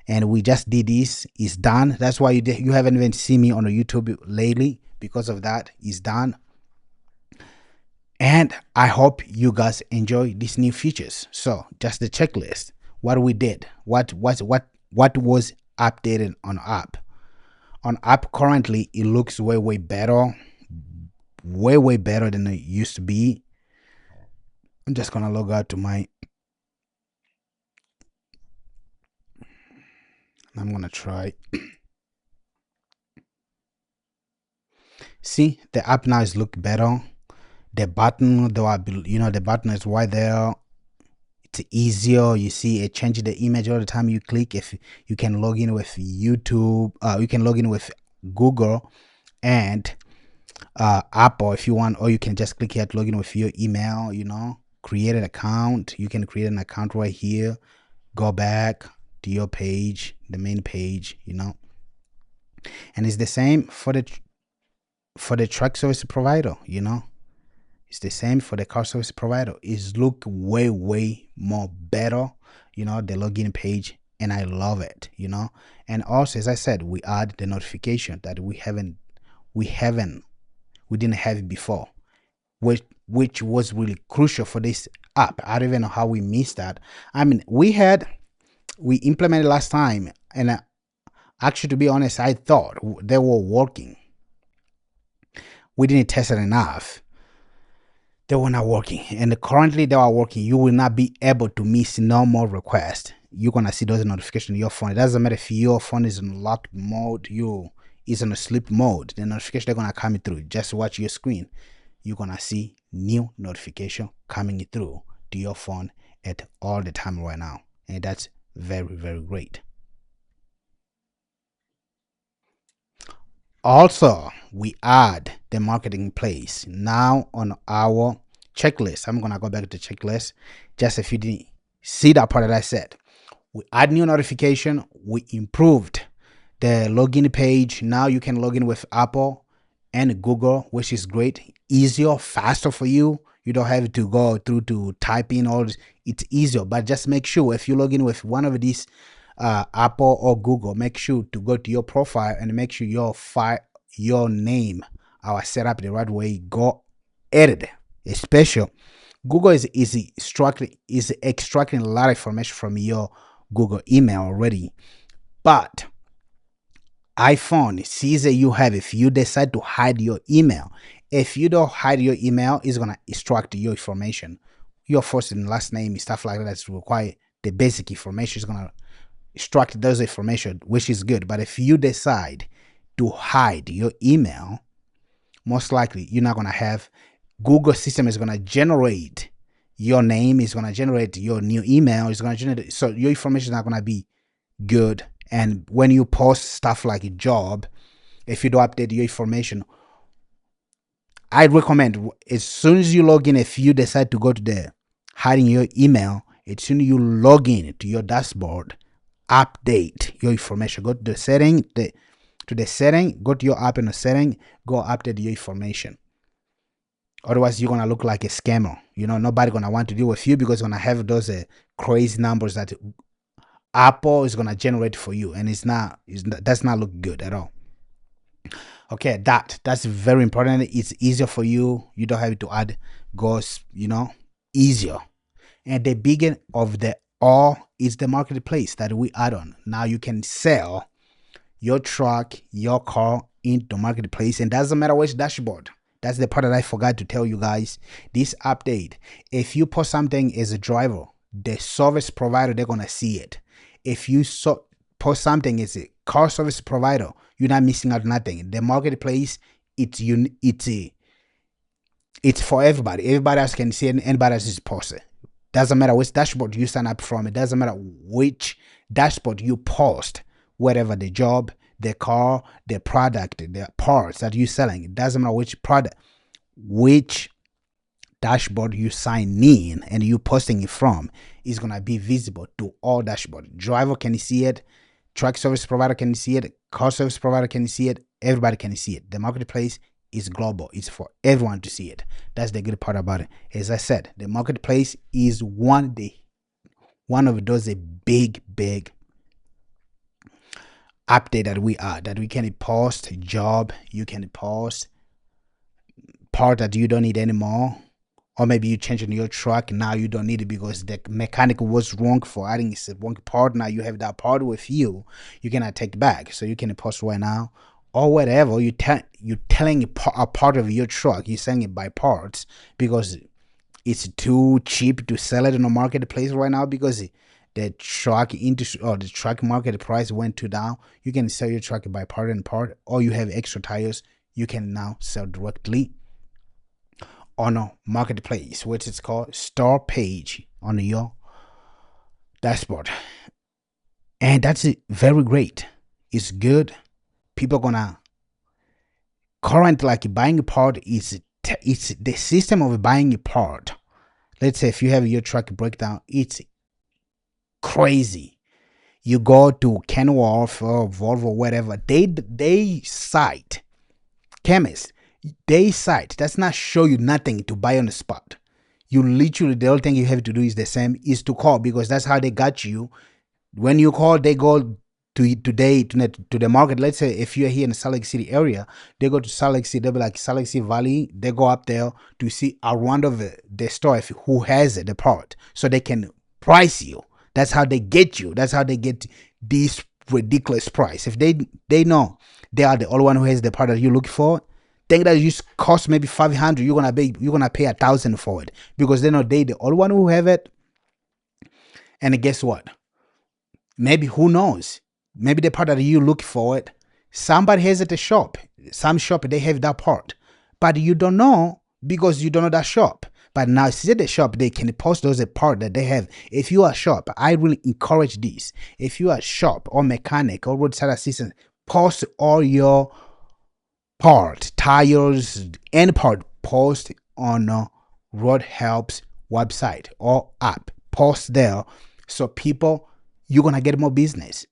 And we just did this. It's done. That's why you haven't even seen me on the YouTube lately, because of that. It's done. And I hope you guys enjoy these new features. So just the checklist, what we did, what was updated on app. On app currently, it looks way better, way better than it used to be. I'm just gonna log out to my, I'm gonna try. See, the app now is look better. The button, the button is right there. It's easier. You see, it changes the image all the time you click. If you can log in with YouTube, you can log in with Google and Apple if you want, or you can just click here to log in with your email. Create an account. You can create an account right here. Go back to your page, the main page. And it's the same for the truck service provider. It's the same for the car service provider. It's look way more better. The login page and I love it, And also, as I said, we add the notification that we haven't we didn't have it before, which was really crucial for this app. I don't even know how we missed that. I mean, we implemented last time, and actually, to be honest, I thought they were working. We didn't test it enough. They were not working, and currently they are working. You will not be able to miss no more requests. You're gonna see those notifications on your phone. It doesn't matter if your phone is in locked mode, you is in a sleep mode. The notifications are gonna come through. Just watch your screen. You're gonna see new notification coming through to your phone at all the time right now, and that's very, very great. Also, we add the marketing place now on our checklist. I'm gonna go back to checklist. Just if you didn't see that part that I said, we add new notification. We improved the login page. Now you can log in with Apple and Google, which is great. Easier, faster for you. You don't have to go through to type in all this. It's easier, but just make sure if you log in with one of these Apple or Google, make sure to go to your profile and make sure your name are set up the right way. Go edit, especially Google is extracting a lot of information from your Google email already, but iPhone sees that you have. If you decide to hide your email, if you don't hide your email, it's gonna extract your information, your first and last name, stuff like that. That's required. The basic information is gonna extract those information, which is good. But if you decide to hide your email, most likely you're not gonna have. Google system is gonna generate your name, is gonna generate your new email, is gonna generate, so your information is not gonna be good. And when you post stuff like a job, if you don't update your information, I recommend as soon as you log in, if you decide to go to the hiding your email, as soon as you log in to your dashboard, update your information. Go to the setting, go to your app in the setting, go update your information. Otherwise, you're gonna look like a scammer. Nobody gonna want to deal with you because you're gonna have those crazy numbers that Apple is gonna generate for you, and does not look good at all. Okay, that's very important. It's easier for you. You don't have to add goals, easier. And the beginning of the all is the marketplace that we add on. Now you can sell your truck, your car into marketplace, and doesn't matter which dashboard. That's the part that I forgot to tell you guys. This update, if you post something as a driver, the service provider, they're gonna see it. If you post something as a car service provider, you're not missing out nothing. The marketplace, it's for everybody. Everybody else can see it, and anybody else is posted. Doesn't matter which dashboard you sign up from. It doesn't matter which dashboard you post, whatever the job, the car, the product, the parts that you're selling. It doesn't matter which product, which dashboard you sign in and you posting it from, is gonna be visible to all dashboard. Driver can see it, truck service provider can see it, car service provider can see it, everybody can see it. The marketplace is global. It's for everyone to see it. That's the good part about it. As I said, the marketplace is one of those big update that we are, that we can post job, you can post part that you don't need anymore, or maybe you changing your truck, now you don't need it because the mechanic was wrong for adding a wrong part. Now you have that part with you, you cannot take back, so you can post right now, or whatever. You're telling a part of your truck, you're selling it by parts because it's too cheap to sell it in the marketplace right now because the truck industry or the truck market price went too down. You can sell your truck by part and part, or you have extra tires, you can now sell directly on a marketplace, which is called store page on your dashboard. And that's very great. It's good. People gonna current like buying a part is it's the system of buying a part. Let's say if you have your truck breakdown, it's crazy. You go to Kenworth or Volvo, whatever, they cite chemists. They cite does not show you nothing to buy on the spot. You literally, the only thing you have to do is the same, is to call, because that's how they got you When you call, they go to the market. Let's say if you're here in the Salt Lake City area, they go to Salt Lake City. They'll be like Salt Lake City Valley. They go up there to see around of the store if who has the part, so they can price you. That's how they get you. That's how they get this ridiculous price. If they know they are the only one who has the part that you look for, think that it cost maybe 500, you're gonna pay 1,000 for it, because they know they the only one who have it. And guess what? Maybe, who knows? Maybe the part that you look for it, somebody has it at the shop. Some shop they have that part, but you don't know because you don't know that shop. But now, see the shop, they can post those part that they have. If you are a shop, I really encourage this. If you are a shop or mechanic or roadside assistant, post all your part, tires, any part, post on RoadHelps website or app. Post there, so people, you're gonna get more business.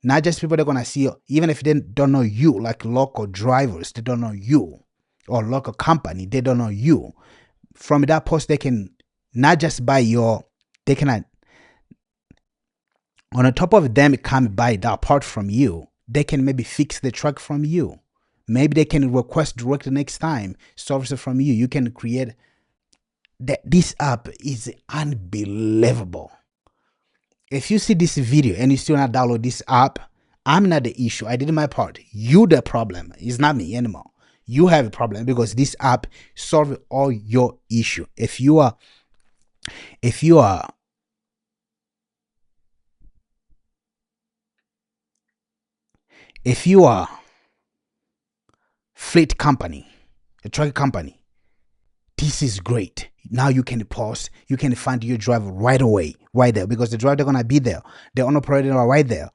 Not just people that are gonna see you, even if they don't know you, like local drivers, they don't know you, or local company, they don't know you. From that post, they can not just buy your, they can, on the top of them come buy that part from you. They can maybe fix the truck from you. Maybe they can request directly next time services from you. You can create that. This app is unbelievable. If you see this video and you still not download this app, I'm not the issue. I did my part. You the problem. It's not me anymore. You have a problem, because this app solves all your issue. If you are fleet company, a truck company, this is great. Now you can pause. You can find your driver right away, right there, because the driver, they're gonna be there. The owner operator are right there.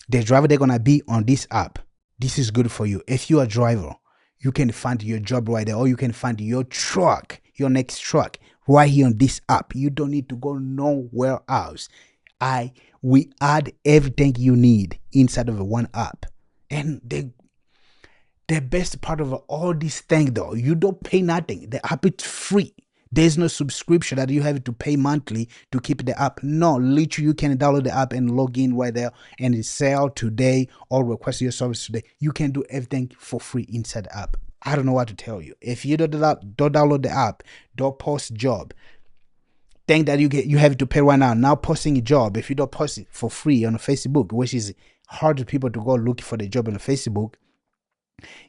The driver, they're gonna be on this app. This is good for you. If you're a driver, you can find your job right there, or you can find your truck, your next truck, right here on this app. You don't need to go nowhere else. We add everything you need inside of one app. And the best part of all this thing, though, you don't pay nothing. The app is free. There's no subscription that you have to pay monthly to keep the app. No, literally, you can download the app and log in right there and sell today or request your service today. You can do everything for free inside the app. I don't know what to tell you. If you don't download the app, don't post job. Think that you have to pay right now. Now posting a job, if you don't post it for free on Facebook, which is hard for people to go look for the job on Facebook,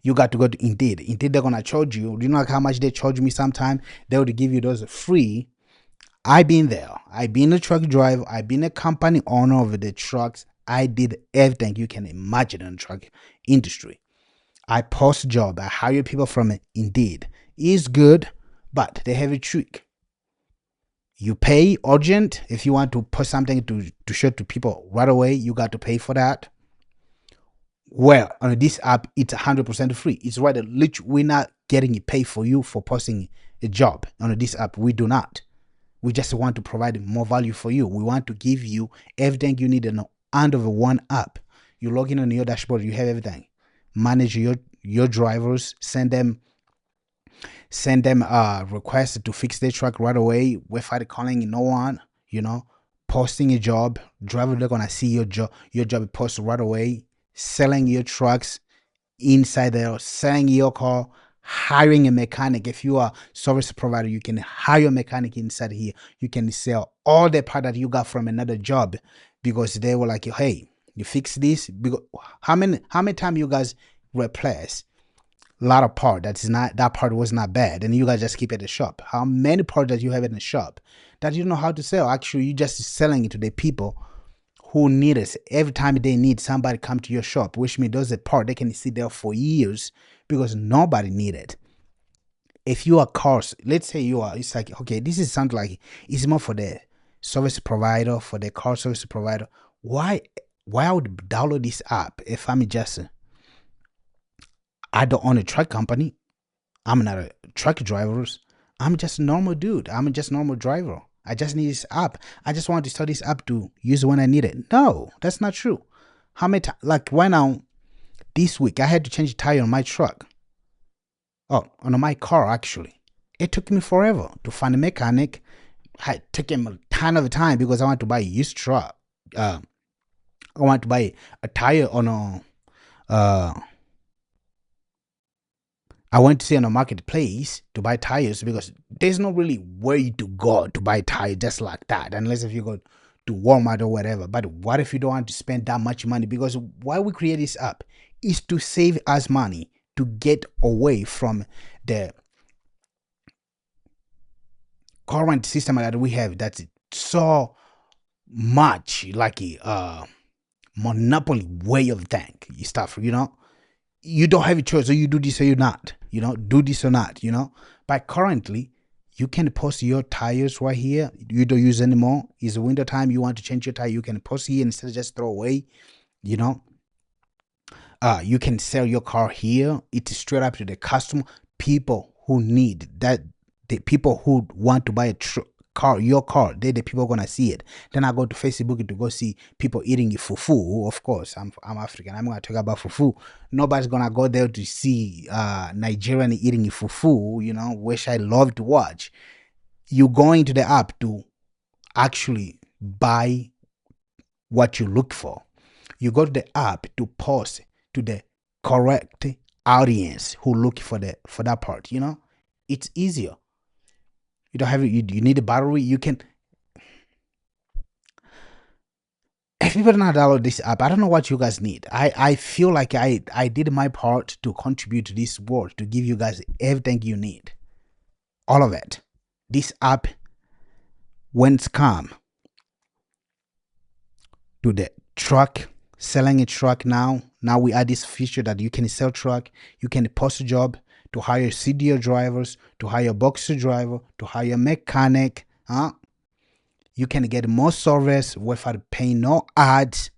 you got to go to Indeed. Indeed, they're gonna charge you. Do you know like how much they charge me? Sometime they would give you those free. I've been there. I've been a truck driver. I've been a company owner of the trucks. I did everything you can imagine in the truck industry. I post job. I hire people from Indeed. It's good, but they have a trick. You pay urgent. If you want to post something to show to people right away, you got to pay for that. Well, on this app, it's 100% free. It's right. Literally, we're not getting paid for you for posting a job on this app. We do not. We just want to provide more value for you. We want to give you everything you need under one app. You log in on your dashboard, you have everything. Manage your drivers, send them requests to fix their truck right away without calling no one, posting a job. Driver, they're gonna see your job post right away. Selling your trucks inside there, selling your car, hiring a mechanic. If you are service provider, you can hire a mechanic inside here. You can sell all the part that you got from another job, because they were like, hey, you fix this. Because how many times you guys replace a lot of part that part was not bad, and you guys just keep it at the shop? How many parts that you have in the shop that you know how to sell? Actually, you just selling it to the people who need it. Every time they need somebody come to your shop, which means there's a part they can sit there for years because nobody need it. If you are cars, let's say it's like, okay, this is something like it's more for the service provider, for the car service provider. Why I would download this app if I don't own a truck company. I'm not a truck driver. I'm just a normal dude. I'm just a normal driver. I just need this app. I just want to start this app to use when I need it. No, that's not true. How many times, like right now, this week, I had to change the tire on my truck. Oh, on my car, actually. It took me forever to find a mechanic. It took him a ton of time because I want to buy a used truck, I want to buy a tire on a I went to see on a marketplace to buy tires because there's not really where to go to buy tires just like that, unless if you go to Walmart or whatever. But what if you don't want to spend that much money? Because why we create this app is to save us money to get away from the current system that we have that's so much like a monopoly way of think stuff, you don't have a choice, or you do this or you're not, do this or not, but currently you can post your tires right here. You don't use anymore. It's winter time, you want to change your tire, you can post here instead of just throw away. You can sell your car here. It's straight up to the customer. People who need that, the people who want to buy a car, your car, they're the people gonna see it. Then I go to Facebook to go see people eating fufu. Of course, I'm African, I'm gonna talk about fufu. Nobody's gonna go there to see Nigerian eating fufu, which I love to watch. You go into the app to actually buy what you look for. You go to the app to post to the correct audience who look for that part. It's easier. You don't have you need a battery. You can. If people don't download this app, I don't know what you guys need. I feel like I did my part to contribute to this world, to give you guys everything you need, all of it. This app, when it's come to the truck, selling a truck now we add this feature that you can sell truck, you can post a job to hire CDL drivers, to hire boxer driver, to hire mechanic. You can get more service without paying no ads.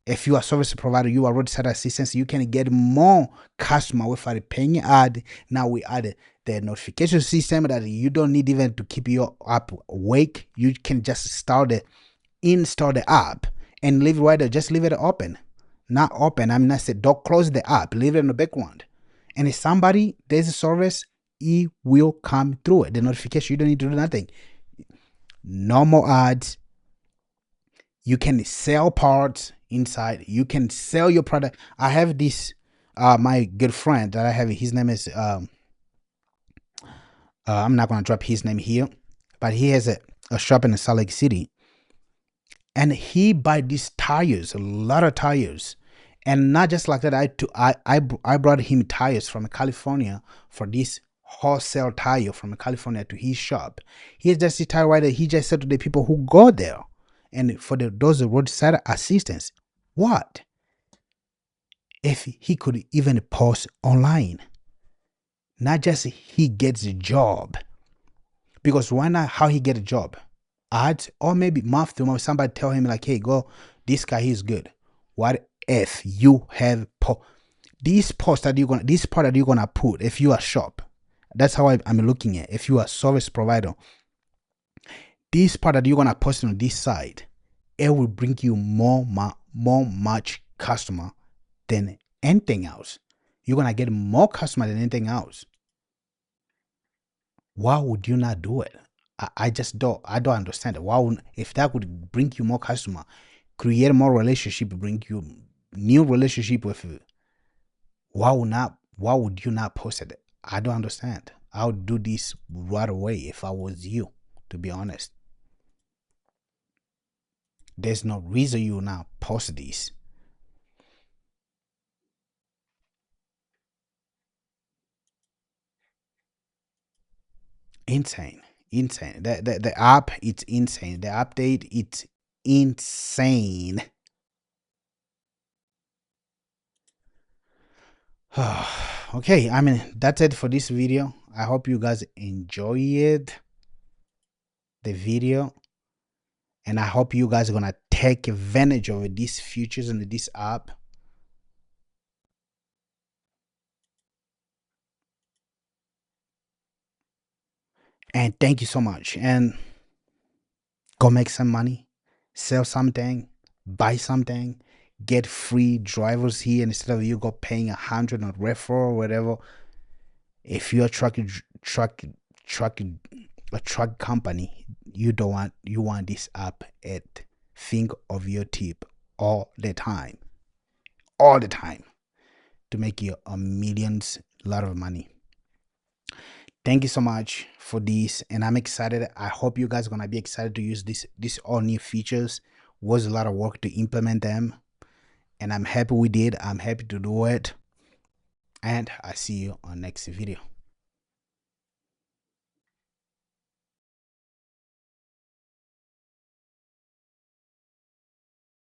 If you are service provider, you are roadside assistance, you can get more customer without paying ad. Now we add the notification system that you don't need even to keep your app awake. You can just install the app and leave it right there. Just leave it open. Not open, I'm not saying don't close the app, leave it in the background. And if somebody, there's a service, it will come through it. The notification, you don't need to do nothing. No more ads. You can sell parts inside. You can sell your product. I have this, my good friend that I have, his name is, I'm not going to drop his name here, but he has a shop in Salt Lake City. And he buy these tires, a lot of tires. And not just like that, I brought him tires from California for this wholesale tire from California to his shop. He just a tire rider. He just said to the people who go there, and for those roadside assistants, what if he could even post online? Not just he gets a job, because why not? How he get a job? Ads, or maybe month to month, somebody tell him like, hey, go, this guy, he's good. What if you have this part that you're gonna put, if you are shop? That's how I'm looking at. If you are service provider, this part that you're gonna post on this side, it will bring you more much customer than anything else. You're gonna get more customer than anything else. Why would you not do it? I don't understand it. Why would, if that would bring you more customer, create more relationship, bring you new relationship with you, why would you not post it? I don't understand. I would do this right away if I was you, to be honest. There's no reason you now post this. Insane. The app, it's insane. The update, it's insane. Okay, I mean, that's it for this video. I hope you guys enjoyed the video, and I hope you guys are gonna take advantage of these features in this app. And thank you so much. And go make some money, sell something, buy something, get free drivers here instead of you go paying 100 on referral or whatever. If you're a truck company, you want this app at think of your tip all the time, to make you a lot of money. Thank you so much for this, and I'm excited. I hope you guys are gonna be excited to use this all new features. Was a lot of work to implement them, and I'm happy we did. I'm happy to do it, and I see you on next video.